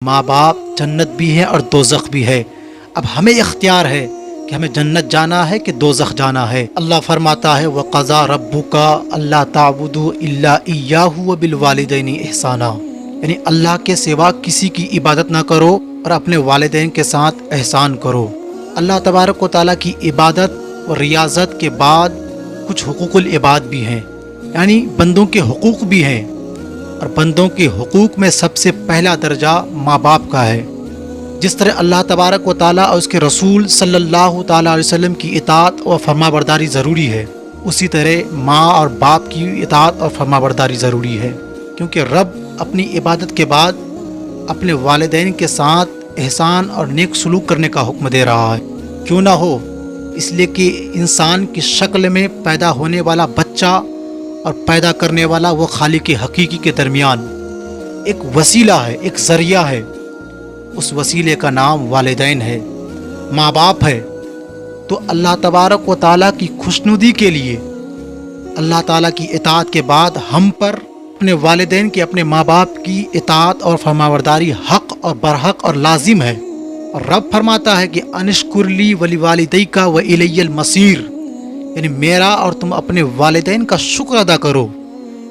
माँ बाप जन्नत भी है और दोज़ख भी है। अब हमें इख्तियार है कि हमें जन्नत जाना है कि दोज़ख जाना है। अल्लाह फरमाता है वक़ज़ा रब्बुका अल्ला ताबुदू इल्ला इय्याहु व बिल वालिदैनि इहसाना, यानी अल्लाह के सिवा किसी की इबादत ना करो और अपने वालिदैन के साथ एहसान करो। अल्लाह तबारक व तआला की इबादत और रियाज़त के बाद कुछ हुकूकुल इबाद भी हैं, यानी बंदों के हुकूक भी हैं, और बंदों के हुकूक में सबसे पहला दर्जा माँ बाप का है। जिस तरह अल्लाह तबारक व तआला और उसके रसूल सल्लल्लाहु तआला अलैहि वसल्लम की इताअत और फरमाबरदारी ज़रूरी है, उसी तरह माँ और बाप की इताअत और फरमाबरदारी ज़रूरी है, क्योंकि रब अपनी इबादत के बाद अपने वालिदैन के साथ एहसान और नेक सलूक करने का हुक्म दे रहा है। क्यों ना हो, इसलिए कि इंसान की शक्ल में पैदा होने वाला बच्चा और पैदा करने वाला वो खालिक हकीकी के दरमियान एक वसीला है, एक ज़रिया है। उस वसीले का नाम वालिदैन है, माँ बाप है। तो अल्लाह तबारक व तआला की खुशनुदी के लिए अल्लाह ताला की इताअत के बाद हम पर अपने वालिदैन की, अपने माँ बाप की इताअत और फरमाबरदारी हक़ और बरहक़ और लाजिम है। और रब फरमाता है कि अनिश्कुरली वली वालिदैका व इलैयल मसीर, यानी मेरा और तुम अपने वालिदैन का शुक्र अदा करो,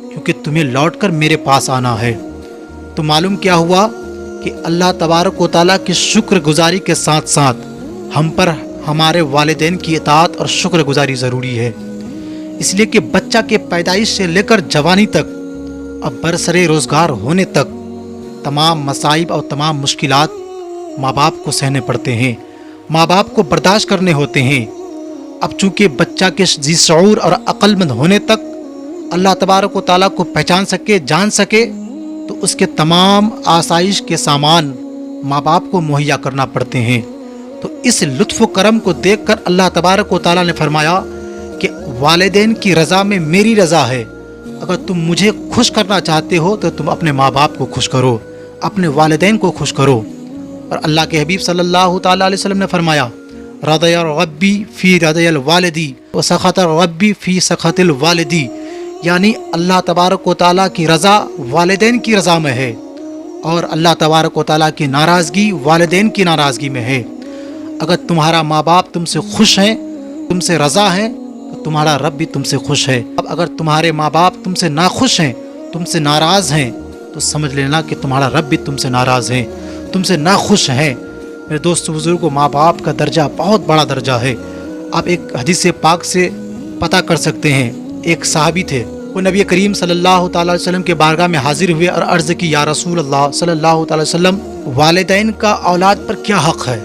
क्योंकि तुम्हें लौटकर मेरे पास आना है। तो मालूम क्या हुआ कि अल्लाह तबारक व तआला की शुक्रगुजारी के साथ साथ हम पर हमारे वालिदैन की इताअत और शुक्रगुजारी ज़रूरी है। इसलिए कि बच्चा के पैदाइश से लेकर जवानी तक और बरसरे रोज़गार होने तक तमाम मसाइब और तमाम मुश्किलात माँ बाप को सहने पड़ते हैं, माँ बाप को बर्दाश्त करने होते हैं। अब चूँकि बच्चा के जी शऊर और अक्लमंद होने तक अल्लाह तबारक व तआला को पहचान सके, जान सके, तो उसके तमाम आसाइश के सामान माँ बाप को मुहैया करना पड़ते हैं। तो इस लुत्फ़ करम को देखकर अल्लाह तबारक व तआला ने फरमाया कि वालिदैन की रज़ा में मेरी रज़ा है। अगर तुम मुझे खुश करना चाहते हो तो तुम अपने माँ बाप को खुश करो, अपने वालिदैन को खुश करो। और अल्लाह के हबीब सल्लल्लाहु तआला अलैहि वसल्लम ने फरमाया रज़िया रब्बी फ़ी रज़ियल वालिदी व सख़त रब्बी फ़ी सख़तिल वालिदी, यानी अल्लाह तबारक व तआला की रज़ा वालिदैन की रज़ा में है और अल्लाह तबारक व तआला की नाराज़गी वालिदैन की नाराज़गी में है। अगर तुम्हारा माँ बाप तुमसे खुश हैं, तुमसे रज़ा हैं, तो तुम्हारा रब भी तुमसे खुश है। अब अगर तुम्हारे माँ बाप तुमसे नाखुश हैं, तुमसे नाराज़ हैं, तो समझ लेना कि तुम्हारा रब भी तुमसे नाराज़ है, तुमसे नाखुश हैं। मेरे दोस्तों बुजुर्गों, माँ बाप का दर्जा बहुत बड़ा दर्जा है। आप एक हदीस पाक से पता कर सकते हैं। एक सहाबी थे, वो नबी करीम सल्लल्लाहु तआला अलैहि वसल्लम के बारगाह में हाजिर हुए और अर्ज़ की या रसूल अल्लाह सल्लल्लाहु तआला अलैहि वसल्लम, वालिदैन का औलाद पर क्या हक़ है?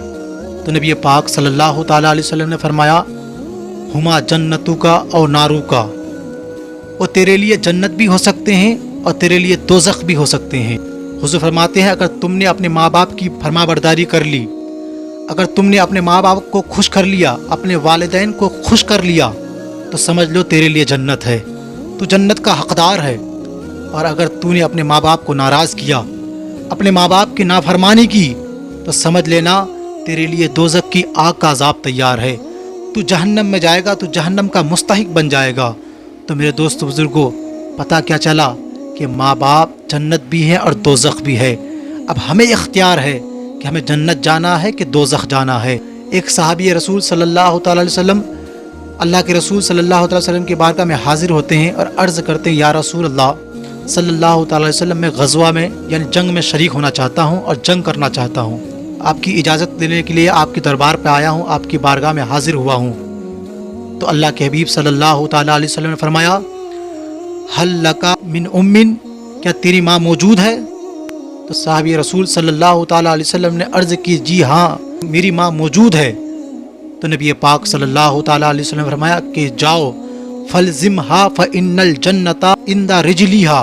तो नबी पाक सल्लल्लाहु तआला अलैहि वसल्लम ने फरमाया हुमा जन्नतु का और नारू का, वो तेरे लिए जन्नत भी हो सकते हैं और तेरे लिए दोज़ख भी हो सकते हैं। हुज़ूर फरमाते हैं अगर तुमने अपने माँ बाप की फरमाबरदारी कर ली, अगर तुमने अपने माँ बाप को खुश कर लिया, अपने वालिदैन को खुश कर लिया, तो समझ लो तेरे लिए जन्नत है, तू जन्नत का हक़दार है। और अगर तूने अपने माँ बाप को नाराज़ किया, अपने माँ बाप की नाफरमानी की, तो समझ लेना तेरे लिए दोज़ख की आग का अज़ाब तैयार है, तू जहन्नम में जाएगा, तू जहन्नम का मुस्तहिक बन जाएगा। तो मेरे दोस्त बुज़ुर्गों, पता क्या चला कि माँ बाप जन्नत भी है और दोज़ख भी है। अब हमें इख्तियार है कि हमें जन्नत जाना है कि दोज़ख जाना है। एक सहाबी रसूल सल्लल्लाहु तआला अलैहि वसल्लम, अल्लाह के रसूल सल्लल्लाहु तआला अलैहि वसल्लम की बारगाह में हाजिर होते हैं और अर्ज़ करते हैं या रसूल अल्लाह सल्लल्लाहु तआला अलैहि वसल्लम, मैं ग़ज़वा में यानी जंग में शरीक होना चाहता हूँ और जंग करना चाहता हूँ। आपकी इजाज़त लेने के लिए आपके दरबार पर आया हूँ, आपकी बारगाह में हाजिर हुआ हूँ। तो अल्लाह के हबीब सल्लल्लाहु तआला अलैहि वसल्लम ने फरमाया हल लका मिन उम्मिन, क्या तेरी माँ मौजूद है? तो साहबी रसूल सल्लल्लाहु तआला अलैहि वसल्लम ने अर्ज़ की जी हाँ, मेरी माँ मौजूद है। तो नबी पाक सल्लल्लाहु तआला अलैहि वसल्लम ने फरमाया कि जाओ फलज़िमहा फ़इन्नल जन्नता इंदा रिजलिहा,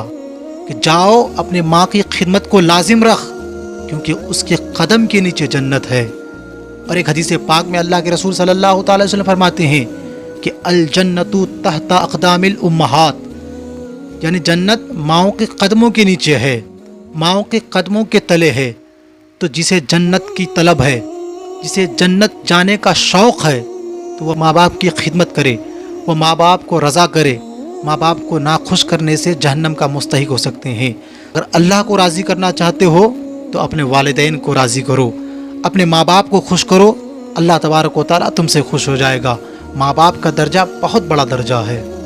कि जाओ अपने माँ की खिदमत को लाजिम रख, क्योंकि उसके कदम के नीचे जन्नत है। और एक हदीस पाक में अल्लाह के रसूल सल्लल्लाहु तआला अलैहि वसल्लम फरमाते हैं कि अल जन्नतु तहता अक़दामिल उम्महात, यानी जन्नत माँओं के कदमों के नीचे है, माँओं के कदमों के तले है। तो जिसे जन्नत की तलब है, जिसे जन्नत जाने का शौक़ है, तो वह माँ बाप की खिदमत करे, वह माँ बाप को रज़ा करे। माँ बाप को नाखुश करने से जहन्नम का मुस्तहिक हो सकते हैं। अगर अल्लाह को राज़ी करना चाहते हो تو اپنے والدین کو راضی کرو، اپنے ماں باپ کو خوش کرو، اللہ تبارک و تعالیٰ تم سے خوش ہو جائے گا۔ ماں باپ کا درجہ بہت بڑا درجہ ہے۔